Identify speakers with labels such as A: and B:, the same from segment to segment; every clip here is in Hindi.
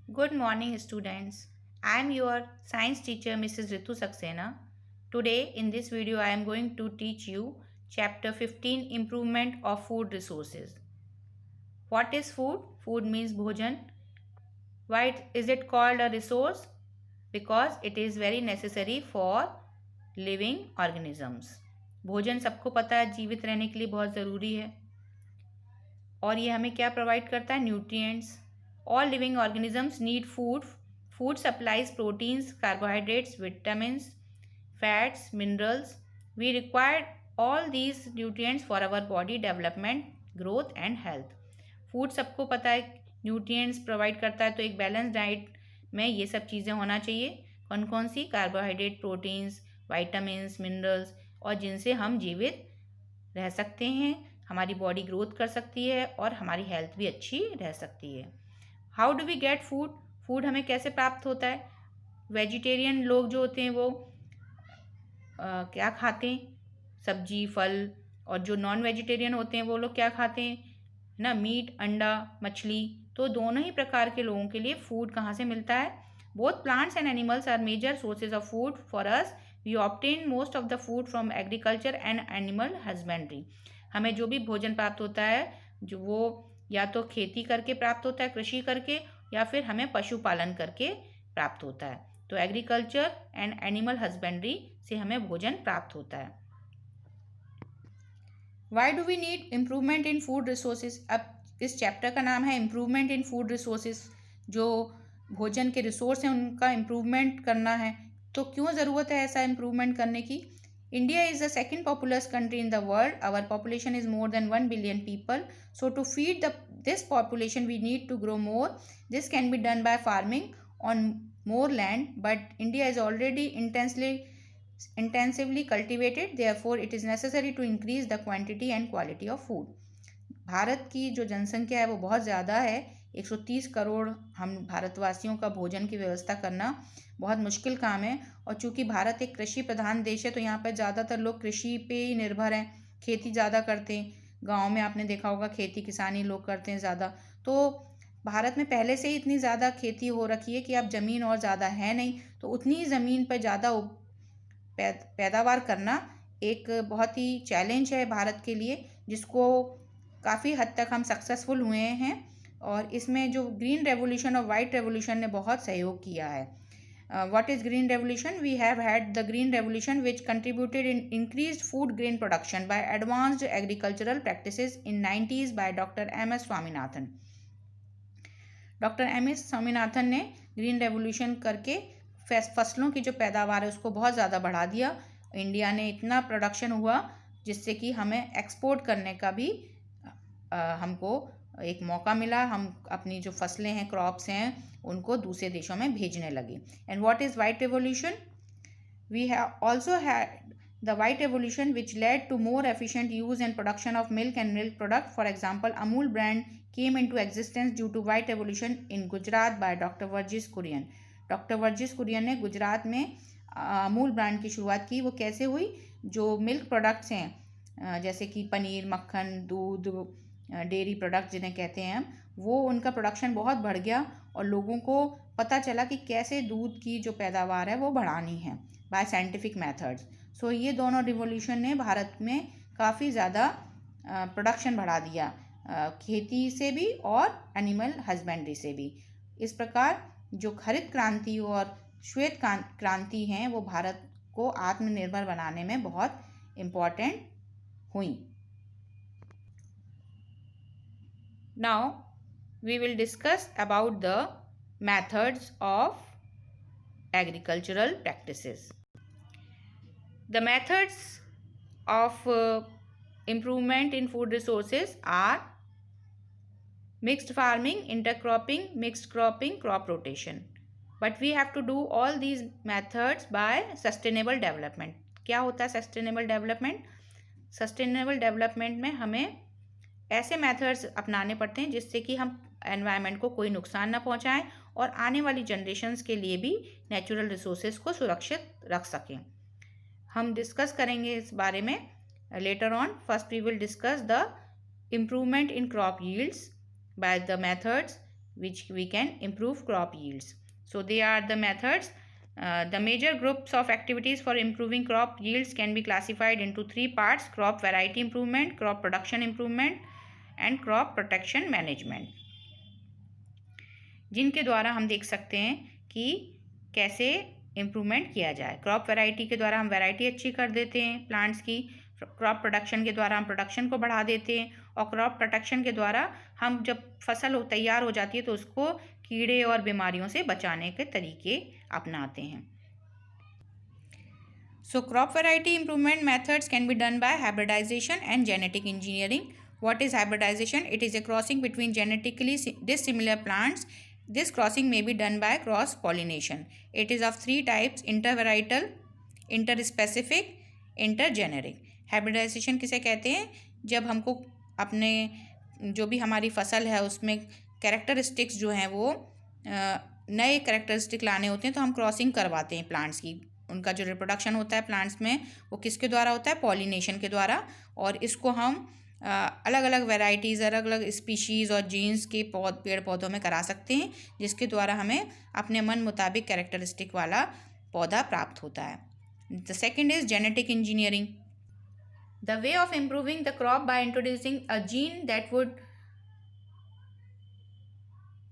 A: Good morning, students. I am your science teacher, Mrs. Ritu Saxena. Today, in this video, I am going to teach you Chapter 15 Improvement of Food Resources. What is food? Food means bhojan. Why is it called a resource? Because it is very necessary for living organisms. भोजन सबको पता है जीवित रहने के लिए बहुत ज़रूरी है और ये हमें क्या प्रोवाइड करता है? Nutrients. All living organisms need food. Food supplies proteins, carbohydrates, vitamins, fats, minerals. We require all these nutrients for our body development, growth and health. Food सबको पता है न्यूट्रिएंट्स प्रोवाइड करता है, तो एक बैलेंस डाइट में ये सब चीज़ें होना चाहिए. कौन कौन सी? कार्बोहाइड्रेट, प्रोटीन्स, वाइटामिन्स, मिनरल्स, और जिनसे हम जीवित रह सकते हैं, हमारी बॉडी ग्रोथ कर सकती है और हमारी हेल्थ भी अच्छी रह सकती है. How do we get food? Food हमें कैसे प्राप्त होता है? वेजिटेरियन लोग जो होते हैं वो क्या खाते हैं? सब्जी, फल. और जो नॉन वेजिटेरियन होते हैं वो लोग क्या खाते हैं ना? मीट, अंडा, मछली. तो दोनों ही प्रकार के लोगों के लिए फूड कहाँ से मिलता है? Both plants and animals are major sources of food for us. We obtain most of the food from agriculture and animal husbandry. हमें जो भी भोजन प्राप्त होता है जो वो या तो खेती करके प्राप्त होता है, कृषि करके, या फिर हमें पशुपालन करके प्राप्त होता है. तो एग्रीकल्चर एंड एनिमल हस्बेंड्री से हमें भोजन प्राप्त होता है. Why do we need improvement in food resources? अब इस चैप्टर का नाम है इम्प्रूवमेंट इन फूड रिसोर्सेज. जो भोजन के रिसोर्स हैं उनका इम्प्रूवमेंट करना है. तो क्यों ज़रूरत है ऐसा इम्प्रूवमेंट करने की? India is the second populous country in the world. Our population is more than 1 billion people. So to feed this population, we need to grow more. This can be done by farming on more land, but India is already intensively cultivated. Therefore, it is necessary to increase the quantity and quality of food. Bharat की जो जनसंख्या है वो बहुत ज़्यादा है. 130 करोड़ हम भारतवासियों का भोजन की व्यवस्था करना बहुत मुश्किल काम है. और चूंकि भारत एक कृषि प्रधान देश है तो यहाँ पर ज़्यादातर लोग कृषि पे ही निर्भर हैं, खेती ज़्यादा करते हैं. गांव में आपने देखा होगा खेती किसानी लोग करते हैं ज़्यादा. तो भारत में पहले से ही इतनी ज़्यादा खेती हो रखी है कि अब ज़मीन और ज़्यादा है नहीं, तो उतनी ज़मीन पर ज़्यादा पैदावार करना एक बहुत ही चैलेंज है भारत के लिए, जिसको काफ़ी हद तक हम सक्सेसफुल हुए हैं. और इसमें जो ग्रीन रेवोल्यूशन और वाइट रेवोल्यूशन ने बहुत सहयोग किया है. What is green revolution? We have had the green revolution which contributed in increased food grain production by advanced agricultural practices in 90s by Dr. M.S. Swaminathan. Doctor M S Swaminathan ने ग्रीन रेवोल्यूशन करके फसलों की जो पैदावार है उसको बहुत ज़्यादा बढ़ा दिया. इंडिया ने इतना प्रोडक्शन हुआ जिससे कि हमें एक्सपोर्ट करने का भी हमको एक मौका मिला. हम अपनी जो फसलें हैं, क्रॉप्स हैं, उनको दूसरे देशों में भेजने लगे. And what is white revolution? We have also had the white revolution which led to more efficient use and production of milk and milk product. For example, Amul brand came into existence due to white revolution in Gujarat by Dr. Verghese Kurian. Doctor Verghese Kurian ने गुजरात में अमूल ब्रांड की शुरुआत की. वो कैसे हुई? जो मिल्क प्रोडक्ट्स हैं जैसे कि पनीर, मक्खन, दूध, डेयरी प्रोडक्ट जिन्हें कहते हैं हम, वो उनका प्रोडक्शन बहुत बढ़ गया और लोगों को पता चला कि कैसे दूध की जो पैदावार है वो बढ़ानी है बाय साइंटिफिक मेथड्स. सो ये दोनों रिवोल्यूशन ने भारत में काफ़ी ज़्यादा प्रोडक्शन बढ़ा दिया, खेती से भी और एनिमल हस्बेंड्री से भी. इस प्रकार जो हरित क्रांति और श्वेत क्रांति हैं वो भारत को आत्मनिर्भर बनाने में बहुत इम्पॉर्टेंट हुई. Now we will discuss about the methods of agricultural practices. The methods of improvement in food resources are mixed farming, intercropping, mixed cropping, crop rotation. But we have to do all these methods by sustainable development. क्या होता है सस्टेनेबल डेवलपमेंट? सस्टेनेबल डेवलपमेंट में हमें ऐसे मेथड्स अपनाने पड़ते हैं जिससे कि हम एनवायरनमेंट को कोई नुकसान ना पहुंचाएं और आने वाली जनरेशन्स के लिए भी नेचुरल रिसोर्सेज को सुरक्षित रख सकें. हम डिस्कस करेंगे इस बारे में later on. First we will discuss the improvement in crop yields by the methods which we can improve crop yields. So they are the methods. The major groups of activities for improving crop yields can be classified into three parts: crop variety improvement, crop production improvement and crop protection management, जिनके द्वारा हम देख सकते हैं कि कैसे इम्प्रूवमेंट किया जाए। क्रॉप वैरायटी के द्वारा हम वैरायटी अच्छी कर देते हैं प्लांट्स की, क्रॉप प्रोडक्शन के द्वारा हम प्रोडक्शन को बढ़ा देते हैं, और क्रॉप प्रोटेक्शन के द्वारा हम जब फसल तैयार हो जाती है तो उसको कीड़े और बीमारियों से बचाने के तरीके अपनाते हैं। So crop variety improvement methods can be done by hybridization and genetic engineering. What is hybridization? It is a crossing between genetically dissimilar plants. This crossing may be done by cross pollination. It is of three types: intervarietal, interspecific, intergeneric. Hybridization किसे कहते हैं? जब हमको अपने जो भी हमारी फसल है उसमें कैरेक्टरिस्टिक्स जो हैं वो नए कैरेक्टरिस्टिक लाने होते हैं, तो हम क्रॉसिंग करवाते हैं प्लांट्स की। उनका जो रिप्रोडक्शन होता है प्लांट्स में वो किसके द्वारा होता है? पॉलिनेशन के द्वारा। और इसको हम अलग अलग वेराइटीज़, अलग अलग स्पीशीज़ और जीन्स के पेड़ पौधों में करा सकते हैं, जिसके द्वारा हमें अपने मन मुताबिक कैरेक्टरिस्टिक वाला पौधा प्राप्त होता है। The second is genetic engineering. The way of improving the crop by introducing a gene that would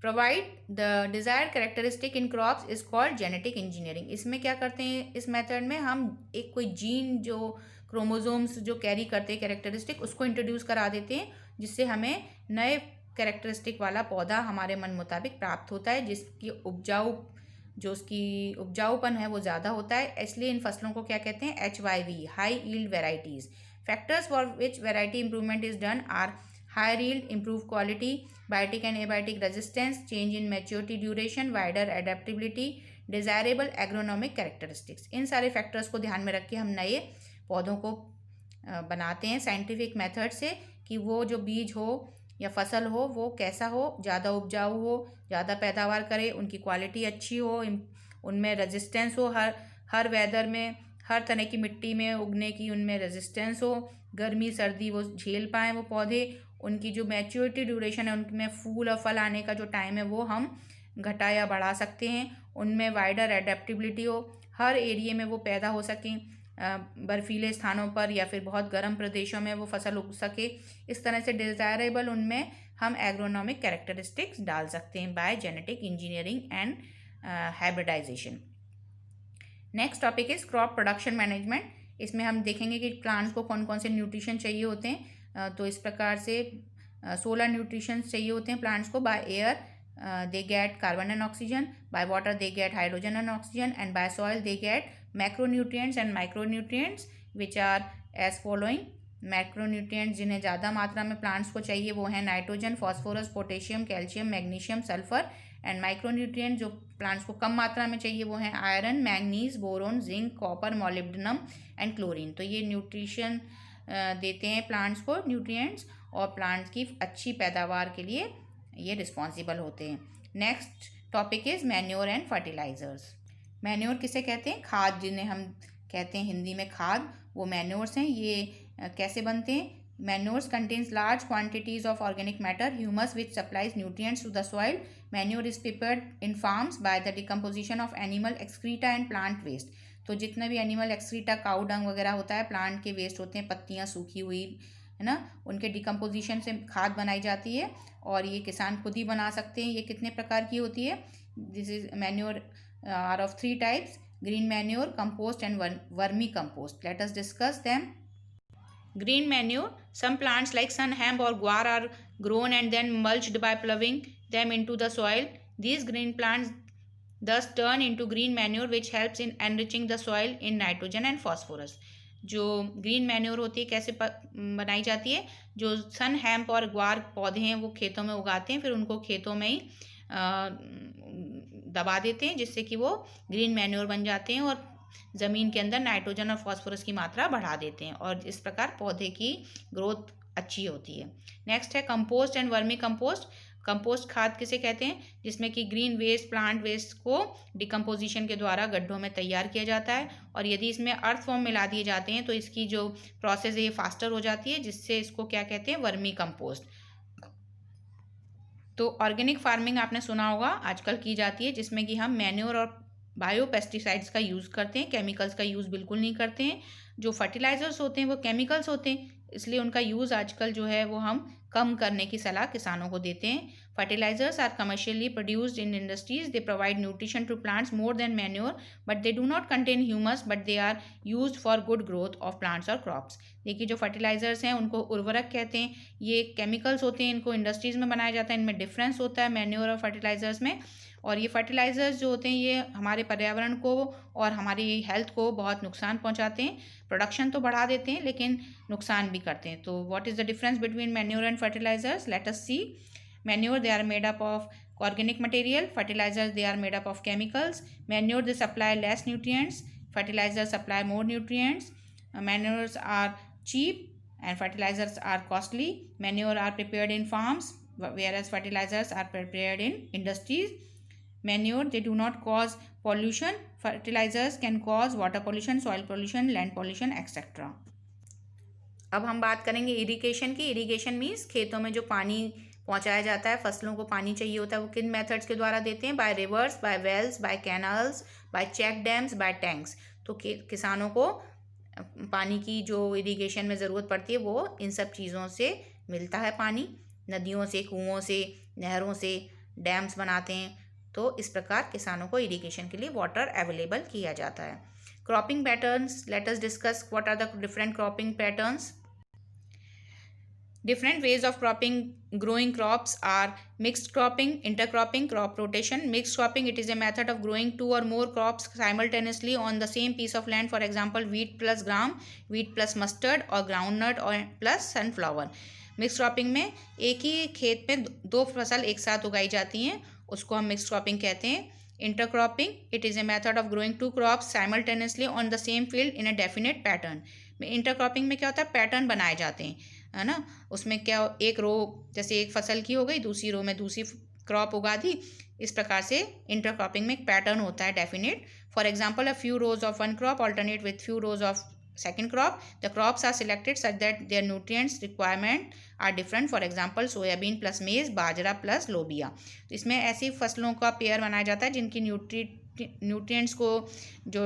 A: provide the desired characteristic in crops is called genetic engineering. इसमें क्या करते हैं? इस मेथड में हम एक कोई जीन जो क्रोमोसोम्स जो कैरी करते हैं कैरेक्टरिस्टिक, उसको इंट्रोड्यूस करा देते हैं, जिससे हमें नए कैरेक्टरिस्टिक वाला पौधा हमारे मन मुताबिक प्राप्त होता है, जिसकी उसकी उपजाऊपन है वो ज़्यादा होता है। इसलिए इन फसलों को क्या कहते हैं? HYV, high yield varieties. Factors for which variety improvement is done are higher yield, improved quality, biotic and abiotic resistance, change in maturity duration, wider adaptability, desirable agronomic characteristics. इन सारे फैक्टर्स को ध्यान में रख के हम नए पौधों को बनाते हैं साइंटिफिक मेथड से, कि वो जो बीज हो या फसल हो वो कैसा हो, ज़्यादा उपजाऊ हो, ज़्यादा पैदावार करे, उनकी क्वालिटी अच्छी हो, उनमें रेजिस्टेंस हो, हर वेदर में, हर तरह की मिट्टी में उगने की उनमें रेजिस्टेंस हो, गर्मी सर्दी वो झेल पाएँ वो पौधे, उनकी जो मैच्योरिटी ड्यूरेशन है, उनमें फूल और फल आने का जो टाइम है वो हम घटा या बढ़ा सकते हैं, उनमें वाइडर एडेप्टिबिलिटी हो, हर एरिया में वो पैदा हो सकें, बर्फीले स्थानों पर या फिर बहुत गर्म प्रदेशों में वो फसल उग सके। इस तरह से डिज़ायरेबल उनमें हम एग्रोनॉमिक कैरेक्टरिस्टिक्स डाल सकते हैं by genetic engineering and hybridisation. Next topic is crop production management. इसमें हम देखेंगे कि प्लांट्स को कौन कौन से न्यूट्रिशन चाहिए होते हैं. तो इस प्रकार से 16 न्यूट्रिशन चाहिए होते हैं प्लांट्स को. By air they get carbon and oxygen, by water they get hydrogen and oxygen, and by soil they get macronutrients and micronutrients which are as following. Macronutrients जिन्हें ज़्यादा मात्रा में प्लांट्स को चाहिए वो हैं nitrogen, phosphorus, potassium, calcium, magnesium, sulphur. And micronutrient जो प्लांट्स को कम मात्रा में चाहिए वो हैं iron, manganese, boron, zinc, copper, molybdenum and chlorine. तो ये न्यूट्रिशन देते हैं प्लांट्स को न्यूट्रिएंट्स, और प्लांट्स की अच्छी पैदावार के लिए ये रिस्पॉन्सिबल होते हैं. Next topic is manure and fertilisers. Manure किसे कहते हैं? खाद, जिन्हें हम कहते हैं हिंदी में खाद, वो मैन्योर्स हैं. ये कैसे बनते हैं? Manures contains large quantities of organic matter, humus which supplies nutrients to the soil. Manure is prepared in farms by the decomposition of animal excreta and plant waste. तो जितना भी एनिमल एक्सक्रीटा, काऊ डंग वगैरह होता है, प्लांट के वेस्ट होते हैं, पत्तियाँ सूखी हुई है ना, उनके डिकम्पोजिशन से खाद बनाई जाती है, और ये किसान खुद ही बना सकते हैं. ये कितने प्रकार की होती है? This is manure are of 3 types: green manure, compost and vermi compost. Let us discuss them. Green manure. Some plants like sun hemp or guar are grown and then mulched by ploughing them into the soil. These green plants thus turn into green manure which helps in enriching the soil in nitrogen and phosphorus. जो ग्रीन मैन्योर होती है कैसे बनाई जाती है? जो सन हैम्प और ग्वार पौधे हैं वो खेतों में उगाते हैं, फिर उनको खेतों में ही दबा देते हैं, जिससे कि वो ग्रीन मैन्योर बन जाते हैं और ज़मीन के अंदर नाइट्रोजन और फॉस्फोरस की मात्रा बढ़ा देते हैं, और इस प्रकार पौधे की ग्रोथ अच्छी होती है. नेक्स्ट है compost and vermi compost. Compost खाद किसे कहते हैं? जिसमें कि ग्रीन वेस्ट, प्लांट वेस्ट को डिकम्पोजिशन के द्वारा गड्ढों में तैयार किया जाता है, और यदि इसमें अर्थ फॉर्म मिला दिए जाते हैं तो इसकी जो प्रोसेस है ये फास्टर हो जाती है, जिससे इसको क्या कहते हैं? Vermi compost. तो ऑर्गेनिक फार्मिंग आपने सुना होगा आजकल की जाती है, जिसमें कि हम मैन्योर और बायो पेस्टिसाइड्स का यूज़ करते हैं, केमिकल्स का यूज़ बिल्कुल नहीं करते हैं। जो फर्टिलाइज़र्स होते हैं वो केमिकल्स होते हैं, इसलिए उनका यूज़ आजकल जो है वो हम कम करने की सलाह किसानों को देते हैं। Fertilisers are commercially produced in industries, they provide nutrition to plants more than manure, but they do not contain humus, but they are used for good growth of plants और क्रॉप्स। देखिए जो फर्टिलाइजर्स हैं उनको उर्वरक कहते हैं, ये केमिकल्स होते हैं, इनको इंडस्ट्रीज में बनाया जाता है, इनमें डिफरेंस होता है मैन्योर और फर्टिलाइजर्स में। और ये फर्टिलाइजर्स जो होते हैं ये हमारे पर्यावरण को और हमारी हेल्थ को बहुत नुकसान पहुंचाते हैं। प्रोडक्शन तो बढ़ा देते हैं लेकिन नुकसान भी करते हैं। तो what is the difference between manure and fertilisers? Let us see. Manure, they are made up of organic material. Fertilizers, they are made up of chemicals. Manure, they supply less nutrients. Fertilizers supply more nutrients. Manures are cheap and fertilizers are costly. Manure are prepared in farms, whereas fertilizers are prepared in industries. Manure, they do not cause pollution. Fertilizers can cause water pollution, soil pollution, land pollution, etc. अब हम बात करेंगे इरिगेशन की। इरिगेशन मीन्स खेतों में जो पानी पहुंचाया जाता है, फसलों को पानी चाहिए होता है, वो किन मेथड्स के द्वारा देते हैं? By rivers, by wells, by canals, by check dams, by tanks. तो किसानों को पानी की जो इरिगेशन में ज़रूरत पड़ती है वो इन सब चीज़ों से मिलता है पानी, नदियों से, कुओं से, नहरों से, डैम्स बनाते हैं। तो इस प्रकार किसानों को इरिगेशन के लिए वाटर अवेलेबल किया जाता है। Cropping patterns, let us discuss what are the different cropping patterns. Different ways of growing crops are mixed cropping, intercropping, crop rotation. Mixed cropping, it is a method of growing two or more crops simultaneously on the same piece of land. For example, wheat plus gram, wheat plus mustard or groundnut or plus sunflower. Mix cropping में एक ही खेत में दो फसल एक साथ उगाई जाती हैं, उसको हम मिक्स क्रॉपिंग कहते हैं। Intercropping, it is a method of growing two crops simultaneously on the same field in a definite pattern. Intercropping में क्या होता है? पैटर्न बनाए जाते हैं, है ना। उसमें क्या, एक रो जैसे एक फसल की हो गई, दूसरी रो में दूसरी क्रॉप उगा दी। इस प्रकार से इंटरक्रॉपिंग में एक पैटर्न होता है definite. For example, a few rows of one crop alternate with few rows of second crop. The crops are selected such that their nutrients requirement are different. For example, soybean plus मेज, बाजरा प्लस लोबिया। तो इसमें ऐसी फसलों का पेयर बनाया जाता है जिनकी न्यूट्रिएंट्स को जो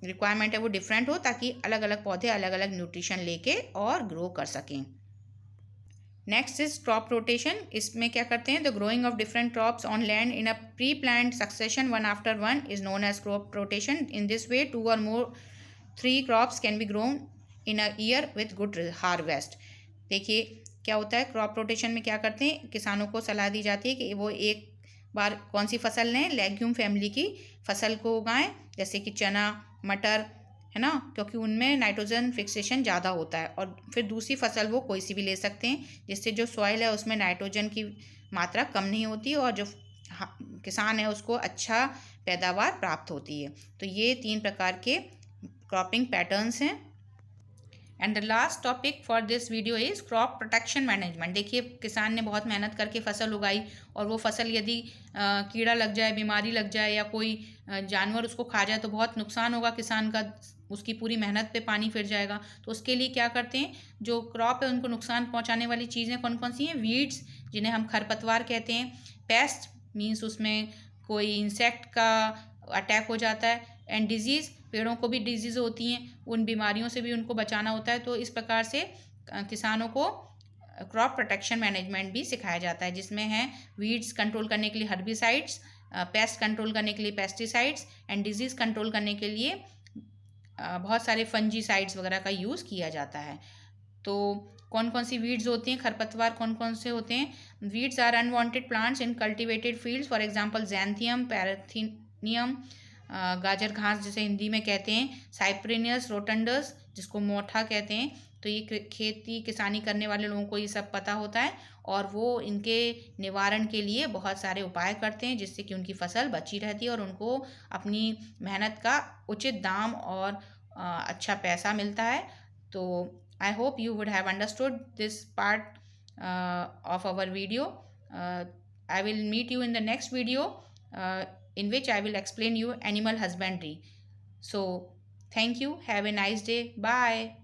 A: रिक्वायरमेंट है वो डिफरेंट हो, ताकि अलग अलग पौधे अलग अलग न्यूट्रिशन लेके और ग्रो कर सकें। Next is crop rotation. इसमें क्या करते हैं? The growing of different crops on land in a pre planned succession one after one is known as crop rotation. In this way 2 or more 3 crops can be grown in a year with good harvest. देखिए क्या होता है क्रॉप रोटेशन में, क्या करते हैं? किसानों को सलाह दी जाती है कि वो एक बार कौन सी फसल लें, लेग्यूम फैमिली की फसल को उगाएं, जैसे कि चना, मटर, है ना, क्योंकि उनमें नाइट्रोजन फिक्सेशन ज़्यादा होता है। और फिर दूसरी फसल वो कोई सी भी ले सकते हैं, जिससे जो सॉइल है उसमें नाइट्रोजन की मात्रा कम नहीं होती और जो किसान है उसको अच्छा पैदावार प्राप्त होती है। तो ये 3 प्रकार के क्रॉपिंग पैटर्न्स हैं। And the last topic for this video is crop protection management. देखिए किसान ने बहुत मेहनत करके फसल उगाई और वो फसल यदि कीड़ा लग जाए, बीमारी लग जाए या कोई जानवर उसको खा जाए तो बहुत नुकसान होगा किसान का, उसकी पूरी मेहनत पे पानी फिर जाएगा। तो उसके लिए क्या करते हैं, जो क्रॉप है उनको नुकसान पहुंचाने वाली चीज़ें कौन कौन सी हैं? वीड्स, जिन्हें हम खरपतवार कहते हैं। पेस्ट मीन्स उसमें कोई इंसेक्ट का अटैक हो जाता है। एंड डिजीज़, पेड़ों को भी डिजीज़ होती हैं, उन बीमारियों से भी उनको बचाना होता है। तो इस प्रकार से किसानों को क्रॉप प्रोटेक्शन मैनेजमेंट भी सिखाया जाता है, जिसमें है वीड्स कंट्रोल करने के लिए हर्बिसाइड्स, पेस्ट कंट्रोल करने के लिए पेस्टिसाइड्स एंड डिजीज़ कंट्रोल करने के लिए बहुत सारे फंजीसाइड्स वगैरह का यूज़ किया जाता है। तो कौन कौन सी वीड्स होती हैं, खरपतवार कौन कौन से होते हैं? Weeds are unwanted plants in cultivated fields. For example xanthium, parthenium, गाजर घास जिसे हिंदी में कहते हैं, साइप्रेनियस रोटंडस जिसको मोठा कहते हैं। तो ये खेती किसानी करने वाले लोगों को ये सब पता होता है और वो इनके निवारण के लिए बहुत सारे उपाय करते हैं, जिससे कि उनकी फसल बची रहती है और उनको अपनी मेहनत का उचित दाम और अच्छा पैसा मिलता है। तो I hope you would have understood this part of our video. I will meet you in the next video in which I will explain you animal husbandry. So thank you. Have a nice day. Bye.